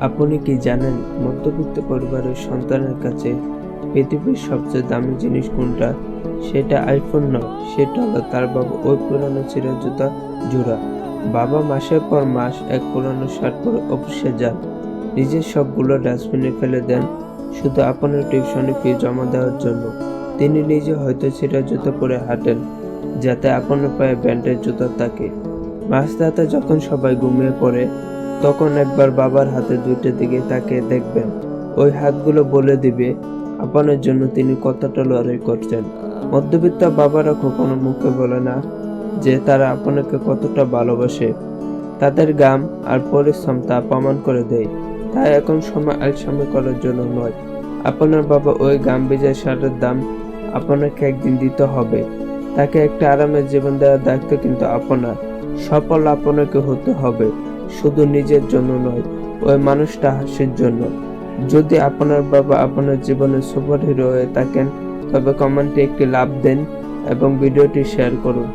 আপনি কি জানেন মধ্যবিত্ত পরিবারের সন্তানের কাছে পৃথিবীর সবচেয়ে দামি জিনিস কোনটা? সেটা আইফোন নয়, সেটা হলো তার বাবা ওই পুরানো ছিঁড়া জুতা জোড়া। বাবা মাসের পর মাস এক পুরানো শার্ট পরে অফিসে যান, নিজের সবগুলো ডাস্টবিনে ফেলে দেন শুধু আপনার টিউশনি ফি জমা দেওয়ার জন্য। তিনি নিজে হয়তো ছিঁড়া জুতা পরে হাঁটেন যাতে আপনার পায়ে ব্যান্ডের জুতা থাকে। মাঝরাতে যখন সবাই ঘুমিয়ে পড়ে তখন একবার বাবার হাতে দুইটার দিকে তাকিয়ে দেখবেন, ওই হাতগুলো বলে দিবে আপনার জন্য তিনি কতটা লড়াই করছেন। মধ্যবিত্ত বাবারা কখনো মুখে বলে না যে তারা আপনাকে কতটা ভালোবাসে, তাদের ঘাম আর পরিশ্রম তা প্রমাণ করে দেয়। তাই এখন সময় আলসামি করার জন্য নয়, আপনার বাবা ওই ঘাম ভেজা শার্টের দাম আপনাকে একদিন দিতে হবে। তাকে একটা আরামের জীবন দেওয়ার দায়িত্ব কিন্তু আপনার। সফল আপনাকে হতে হবে, শুধু নিজের জন্য নয়, ওই মানুষটা হাসির জন্য। যদি আপনার বাবা আপনার জীবনের সুপার হিরো হয়ে থাকেন তবে কমেন্টে একটি লাভ দেন এবং ভিডিওটি শেয়ার করুন।